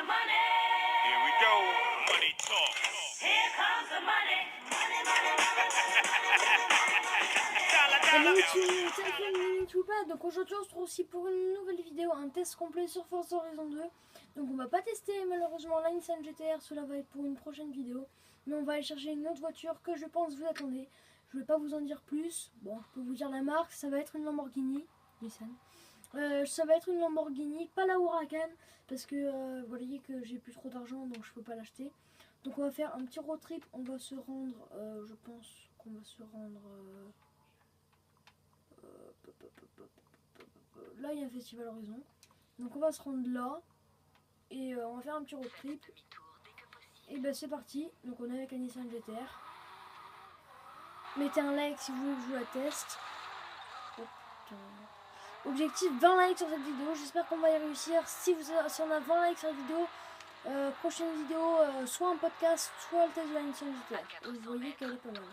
the money. Here we go. Money talk. Here comes the money. Money, money, money. Donc aujourd'hui on se retrouve aussi pour une nouvelle vidéo, un test complet sur Forza Horizon 2. Donc on va pas tester malheureusement la Nissan GT-R, cela va être pour une prochaine vidéo. Mais on va aller chercher une autre voiture que je pense vous attendez. Je vais pas vous en dire plus. Bon, je peux vous dire la marque, ça va être une Lamborghini Nissan. Ça va être une Lamborghini, pas la Huracan, parce que vous voyez que j'ai plus trop d'argent donc je peux pas l'acheter. Donc on va faire un petit road trip, on va se rendre, je pense qu'on va se rendre... là il y a un festival Horizon, donc on va se rendre là et on va faire un petit road trip. Et ben c'est parti, donc on est avec la Nissan GT-R. Mettez un like si vous voulez que je vous la teste. Objectif 20 likes sur cette vidéo, j'espère qu'on va y réussir. Si on a 20 likes sur la vidéo, prochaine vidéo, soit un podcast, soit le test de la Nissan GT-R. Et vous voyez qu'elle est pas mal.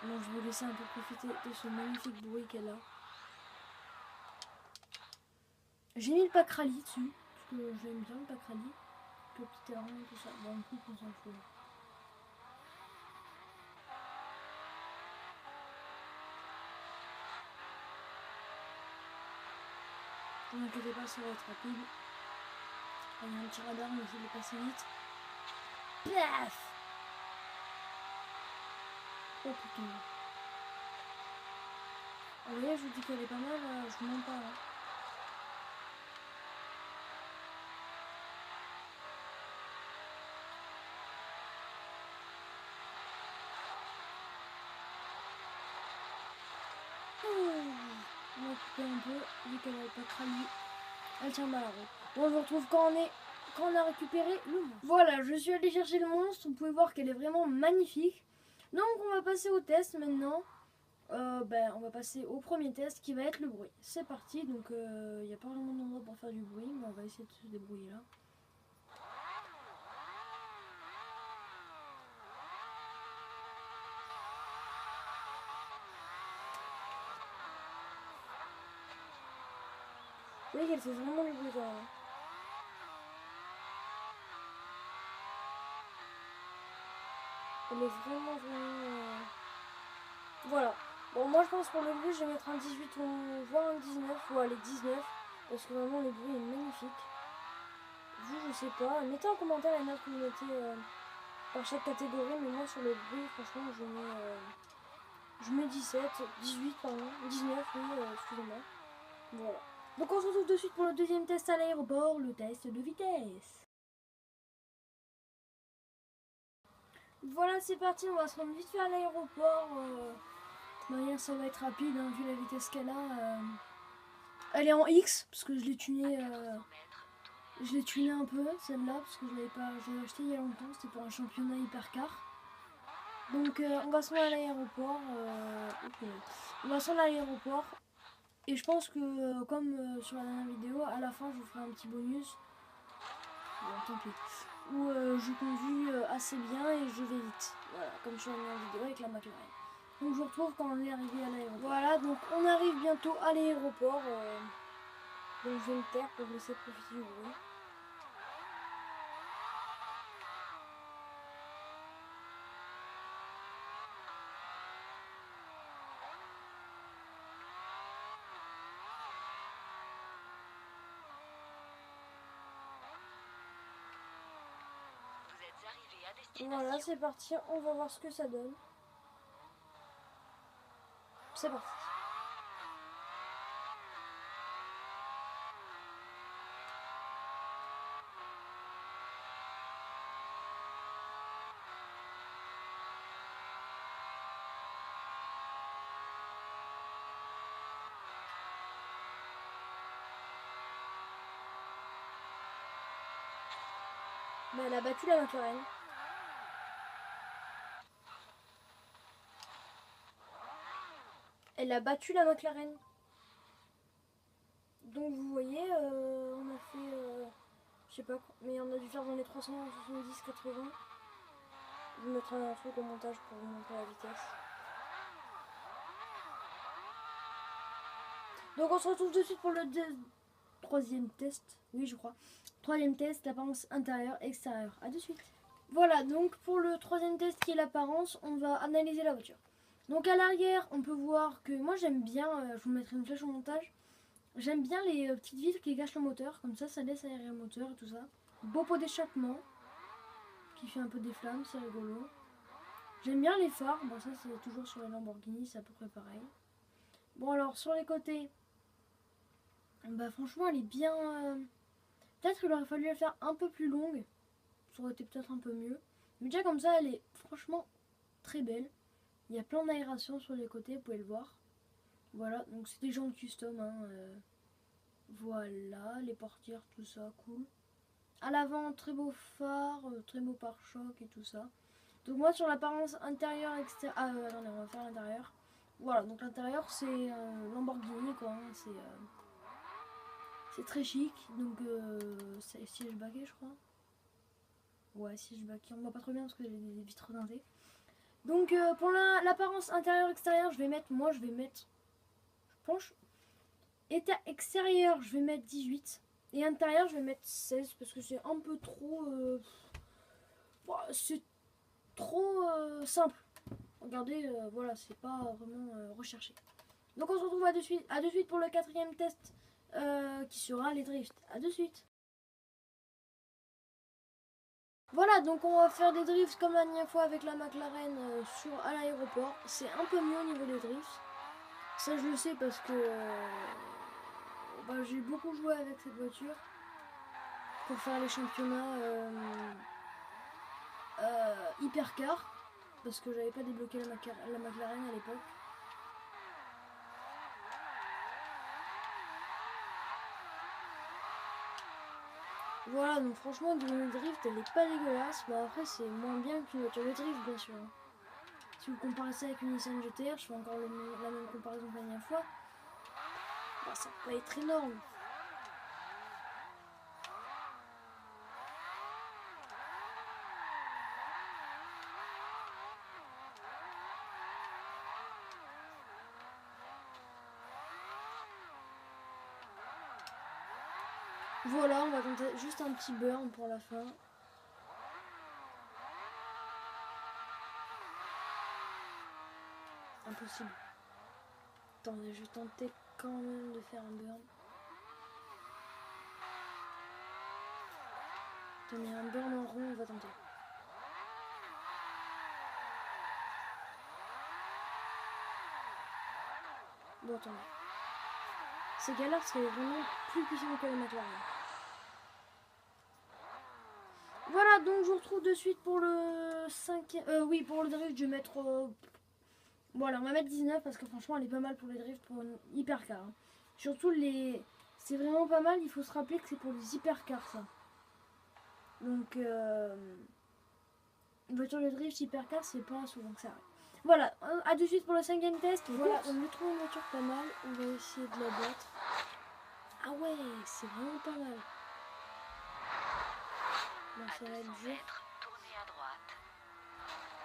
Bon, je vais vous laisser un peu profiter de ce magnifique bruit qu'elle a. J'ai mis le pack rallye dessus, parce que j'aime bien le pack rallye. Le petit terrain et tout ça. Bon, en coupe, on s'en fout. Ne vous inquiétez pas, ça va être rapide. Il y a un petit radar, mais il est passé vite. Paf! Oh putain. Vous voyez, je vous dis qu'elle est pas mal, je vous mens pas. Hein. On va couper un peu, vu qu'elle n'a pas crâné. Elle tient mal à la route. Bon, on se retrouve quand on a récupéré le monstre. Voilà, je suis allée chercher le monstre. Vous pouvez voir qu'elle est vraiment magnifique. Donc, on va passer au test maintenant. On va passer au premier test qui va être le bruit. C'est parti. Donc, il n'y a pas vraiment d'endroit pour faire du bruit, mais on va essayer de se débrouiller là. Vous voyez qu'elle fait vraiment le bruit là. Elle est vraiment Voilà. Bon, moi je pense pour le bruit je vais mettre un 18 ou voire un 19 ou allez 19 parce que vraiment le bruit est magnifique. Vous je sais pas. Mettez en commentaire les notes que vous mettez par chaque catégorie, mais moi sur le bruit franchement je mets 17, 18 pardon, 19 oui, excusez-moi. Voilà. Donc on se retrouve de suite pour le deuxième test à l'aéroport, le test de vitesse. Voilà, c'est parti, on va se rendre vite fait à l'aéroport. Ça va être rapide, hein, vu la vitesse qu'elle a. Elle est en X, parce que je l'ai tunée un peu, celle-là, parce que je l'ai acheté il y a longtemps, c'était pour un championnat hypercar. Donc on va se rendre à l'aéroport. On va se rendre à l'aéroport. Et je pense que, comme sur la dernière vidéo, à la fin je vous ferai un petit bonus. Bon, tant pis. Où je conduis assez bien et je vais vite. Voilà, comme sur la dernière vidéo avec la McLaren. Donc je vous retrouve quand on est arrivé à l'aéroport. Voilà, donc on arrive bientôt à l'aéroport. Donc je vais me taire pour vous laisser profiter du bruit. Voilà, c'est parti, on va voir ce que ça donne. C'est parti. Bah, elle a battu la McLaren. Elle a battu la McLaren. Donc vous voyez, on a fait, je sais pas, mais on a dû faire dans les 370-80. Je vais mettre un truc au montage pour vous montrer la vitesse. Donc on se retrouve tout de suite pour le troisième test. Oui, je crois. Troisième test, l'apparence intérieure, extérieure. A de suite. Voilà, donc pour le troisième test qui est l'apparence, on va analyser la voiture. Donc à l'arrière, on peut voir que moi j'aime bien, je vous mettrai une flèche au montage, j'aime bien les petites vitres qui cachent le moteur, comme ça laisse aérer le moteur et tout ça. Beau pot d'échappement, qui fait un peu des flammes, c'est rigolo. J'aime bien les phares, bon ça c'est toujours sur les Lamborghini, c'est à peu près pareil. Bon alors sur les côtés, bah franchement elle est bien... peut-être qu'il aurait fallu la faire un peu plus longue, ça aurait été peut-être un peu mieux. Mais déjà comme ça elle est franchement très belle. Il y a plein d'aération sur les côtés, vous pouvez le voir. Voilà, donc c'est des jantes custom. Hein, voilà, les portières, tout ça, cool. À l'avant, très beau phare, très beau pare-choc et tout ça. Donc moi sur l'apparence intérieure, extérieure... Ah attendez, on va faire l'intérieur. Voilà, donc l'intérieur c'est Lamborghini quoi. Hein, c'est très chic. Donc c'est siège baquet je crois. Ouais, siège baquet, on voit pas trop bien parce que j'ai des vitres teintées. Donc pour l'apparence intérieure-extérieure, je vais mettre, je pense, extérieur, je vais mettre 18. Et intérieur, je vais mettre 16 parce que c'est un peu trop... c'est trop simple. Regardez, voilà, c'est pas vraiment recherché. Donc on se retrouve à de suite pour le quatrième test qui sera les drifts. À de suite. Voilà, donc on va faire des drifts comme la dernière fois avec la McLaren à l'aéroport. C'est un peu mieux au niveau des drifts. Ça je le sais parce que bah, j'ai beaucoup joué avec cette voiture pour faire les championnats hypercar parce que j'avais pas débloqué la McLaren à l'époque. Voilà, donc franchement, le drift, elle est pas dégueulasse. Bon, après, c'est moins bien qu'une voiture de drift, bien sûr. Si vous comparez ça avec une Nissan GTR, je fais encore la même comparaison que la dernière fois. Bah, ça peut pas être énorme. Voilà, on va tenter juste un petit burn pour la fin. Impossible. Attendez, je vais tenter quand même de faire un burn. Attendez, un burn en rond, on va tenter. Bon, attendez. C'est galère parce qu'elle est vraiment plus puissante que la McLaren. Voilà, donc je vous retrouve de suite pour le 5e... oui, pour le drift, je vais mettre... Voilà, on va mettre 19 parce que franchement, elle est pas mal pour les drifts, pour une hypercar. Hein. Surtout les... C'est vraiment pas mal, il faut se rappeler que c'est pour les hypercars, ça. Donc, une voiture de drift hypercar, c'est pas souvent que ça arrive. Voilà, à de suite pour le 5e test. Voilà, on lui trouve une voiture pas mal, on va essayer de la battre. Ah ouais, c'est vraiment pas mal. Bon, ça va être dur.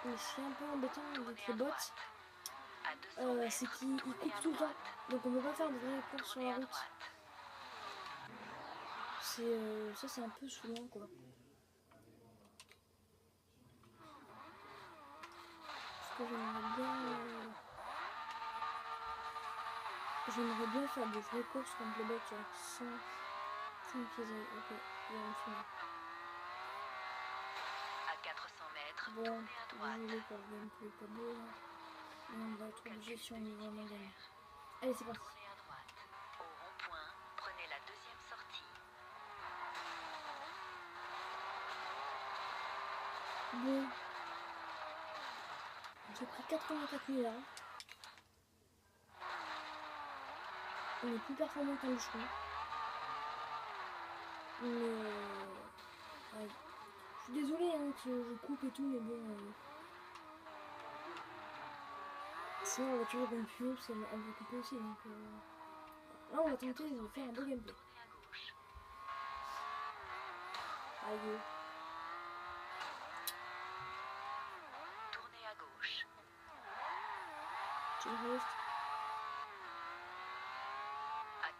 Mais c'est un peu embêtant avec les bots. C'est qu'ils coupent tout le temps. Donc on peut pas faire de vraies courses sur la route. Ça c'est un peu saoulant quoi. Parce que j'aimerais bien faire des vraies courses contre les bots sans qu'ils aient... Ok, il y a un film. À 400 mètres, Bon, tournez à droite. désolé pour le gameplay pas beau là. Mais on va être obligé si on veut vraiment gagner. Allez, c'est parti. Tournez à droite. Au rond-point, prenez la deuxième sortie. Bon. J'ai pris 84 000 là. On est plus performant qu'un bûcheron. Mais ouais. Je suis désolée hein, que je coupe et tout, mais bon. Sinon la voiture est plus haut, parce qu'elle veut couper aussi. Donc là on va tenter de faire un beau gameplay. Tournez à gauche. Aïe. Tournez à gauche. Tu le restes.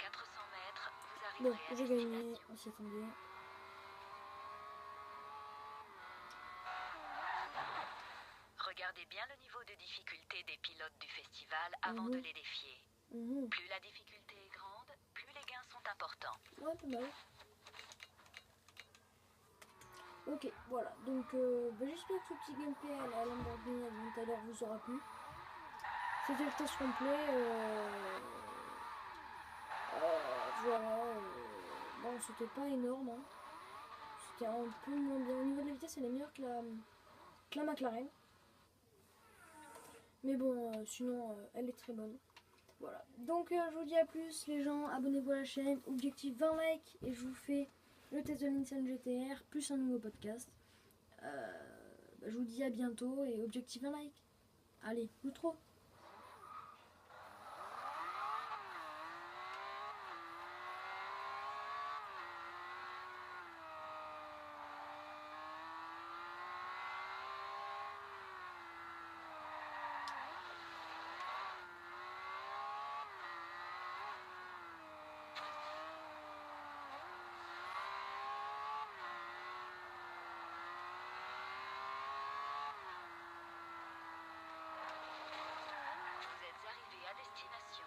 400 mètres, vous Bon, arriverez à j'ai gagné, destination. on s'y attendait. Regardez bien le niveau de difficulté des pilotes du festival avant de les défier. Mhm. Plus la difficulté est grande, plus les gains sont importants. Ouais, pas mal. Ok, voilà. Donc, j'espère que ce petit gameplay à la Lamborghini Aventador vous aura plu. C'était le test complet. Voilà. Bon, c'était pas énorme. Hein. C'était un peu moins bien. Au niveau de la vitesse, elle est meilleure que la McLaren. Mais bon, sinon, elle est très bonne. Voilà. Donc, je vous dis à plus, les gens. Abonnez-vous à la chaîne. Objectif 20 likes. Et je vous fais le test de Nissan GTR plus un nouveau podcast. Je vous dis à bientôt et objectif 20 likes. Allez, ou trop. Vous êtes arrivé à destination.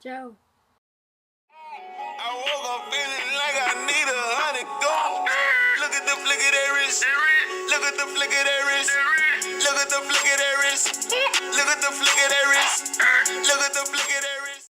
Ciao. I woke up feeling like I need 100 gold. Look at the flick of that wrist. Look at the flick of that wrist. Look at the flick of that wrist. Look at the flick of that wrist. Look at the flick of that wrist.